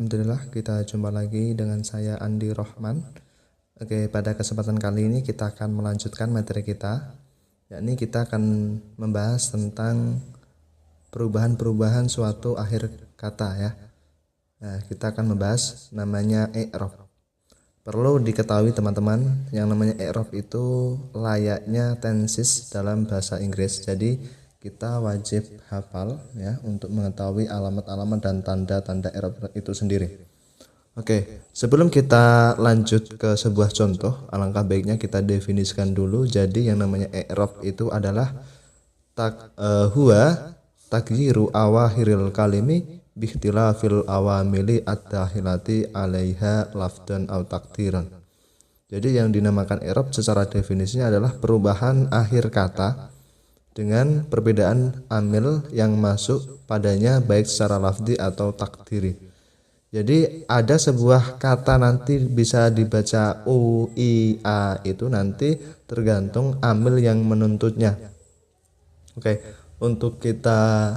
Alhamdulillah, kita jumpa lagi dengan saya Andi Rohman. Oke, pada kesempatan kali ini kita akan melanjutkan materi kita, yakni kita akan membahas tentang perubahan-perubahan suatu akhir kata ya. Nah, kita akan membahas namanya i'rab. Perlu diketahui teman-teman, yang namanya i'rab itu layaknya tenses dalam bahasa Inggris. Jadi kita wajib hafal ya untuk mengetahui alamat-alamat dan tanda-tanda i'rab itu sendiri. Oke, sebelum kita lanjut ke sebuah contoh, alangkah baiknya kita definisikan dulu. Jadi yang namanya i'rab itu adalah huwa taghyiru awahiril kalimi bikhtilafil awamili ad-dahilati 'alaiha lafdan aw takdiran. Jadi yang dinamakan i'rab secara definisinya adalah perubahan akhir kata dengan perbedaan amil yang masuk padanya baik secara lafzi atau takdiri. Jadi ada sebuah kata nanti bisa dibaca u, i, a, itu nanti tergantung amil yang menuntutnya. Oke, untuk kita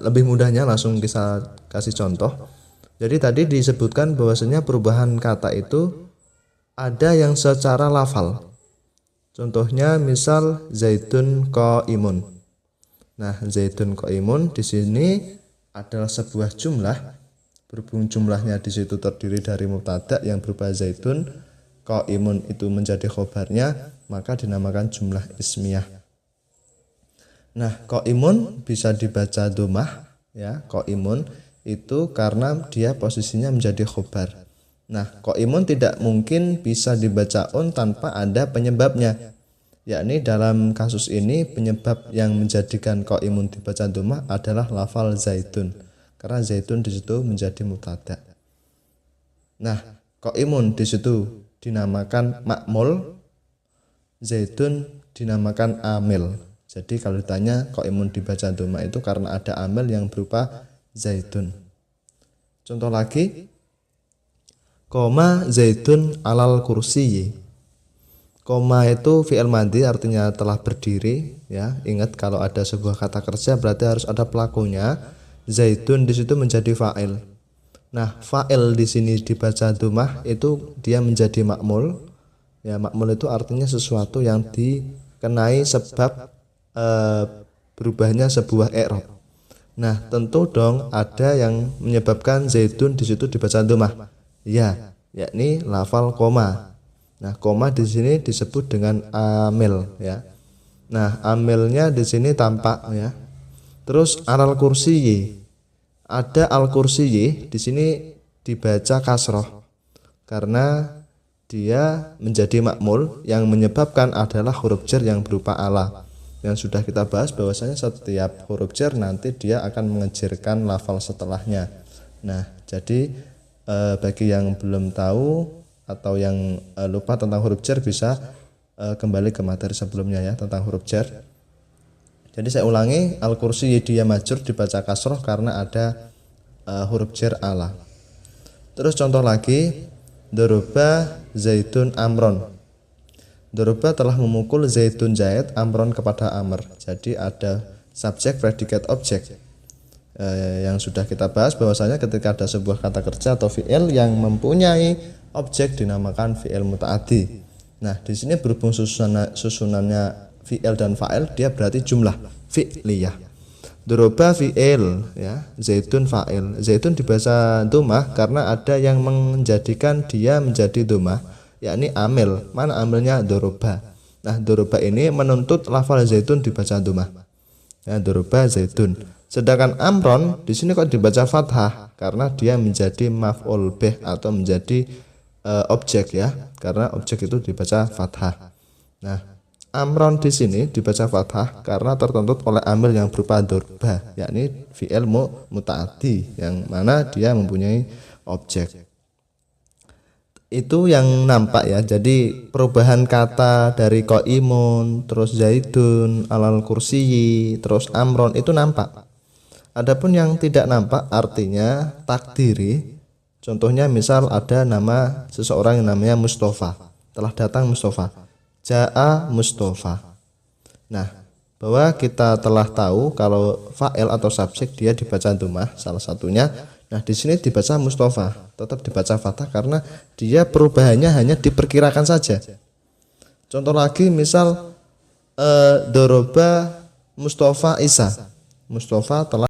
lebih mudahnya langsung kita kasih contoh. Jadi tadi disebutkan bahwasanya perubahan kata itu ada yang secara lafal. Contohnya misal zaitun qaimun. Nah, zaitun qaimun di sini adalah sebuah jumlah. Berhubung jumlahnya di situ terdiri dari mubtada yang berupa zaitun, qaimun itu menjadi khobarnya, maka dinamakan jumlah ismiyah. Nah, qaimun bisa dibaca dhammah ya, qaimun itu karena dia posisinya menjadi khobar. Nah, qaimun tidak mungkin bisa dibaca on tanpa ada penyebabnya. Yakni dalam kasus ini penyebab yang menjadikan qaimun dibaca dhammah adalah lafal zaitun. Karena zaitun di situ menjadi mubtada. Nah, qaimun di situ dinamakan ma'mul, zaitun dinamakan amil. Jadi kalau ditanya qaimun dibaca dhammah itu karena ada amil yang berupa zaitun. Contoh lagi, koma zaitun alal kursiyi. Koma itu fi'il madhi artinya telah berdiri ya. Ingat kalau ada sebuah kata kerja berarti harus ada pelakunya. Zaitun di situ menjadi fa'il. Nah, fa'il di sini dibaca dhammah itu dia menjadi ma'mul. Ya, ma'mul itu artinya sesuatu yang dikenai sebab berubahnya sebuah i'rab. Nah, tentu dong ada yang menyebabkan zaitun di situ dibaca dhammah. Ya, yakni lafal koma. Nah, koma di sini disebut dengan amil ya. Nah, amilnya di sini tampak ya. Terus alal kursiyi. Ada al kursiyi di sini dibaca kasroh karena dia menjadi makmul, yang menyebabkan adalah huruf jar yang berupa ala. Yang sudah kita bahas bahwasanya setiap huruf jar nanti dia akan mengejarkan lafal setelahnya. Nah, jadi bagi yang belum tahu atau yang lupa tentang huruf jar bisa kembali ke materi sebelumnya ya tentang huruf jar. Jadi saya ulangi, al-kursi dia majrur dibaca kasroh karena ada huruf jar ala. Terus contoh lagi, doroba zaitun amron. Doroba telah memukul zaitun Zaid amron kepada Amr. Jadi ada subjek, predikat, objek. Yang sudah kita bahas bahwasanya ketika ada sebuah kata kerja atau fi'il yang mempunyai objek dinamakan fi'il muta'addi. Nah, di sini berhubung susunannya fi'il dan fa'il, dia berarti jumlah fi'liyah. Doroba fi'il ya, zaitun fa'il. Zaitun dibaca dhammah karena ada yang menjadikan dia menjadi dhammah, yakni amil. Mana amilnya? Doroba. Nah, doroba ini menuntut lafal zaitun dibaca dhammah. Ya, doroba zaitun. Sedangkan amron di sini kok dibaca fathah karena dia menjadi maf'ul bih atau menjadi objek ya, karena objek itu dibaca fathah. Nah, amron di sini dibaca fathah karena tertuntut oleh amil yang berupa doroba, yakni fi'il muta'addi yang mana dia mempunyai objek. Itu yang nampak ya. Jadi perubahan kata dari qaimun, terus zaitun, alal kursiyi, terus amron itu nampak. Adapun yang tidak nampak artinya takdiri. Contohnya misal ada nama seseorang yang namanya Mustafa. Telah datang Mustafa. Ja'a Mustafa. Nah, bahwa kita telah tahu kalau fa'il atau subjek dia dibaca dhammah, salah satunya Nah, di sini dibaca Mustafa, tetap dibaca fathah karena dia perubahannya hanya diperkirakan saja. Contoh lagi misal doroba Mustafa Isa. Mustafa telah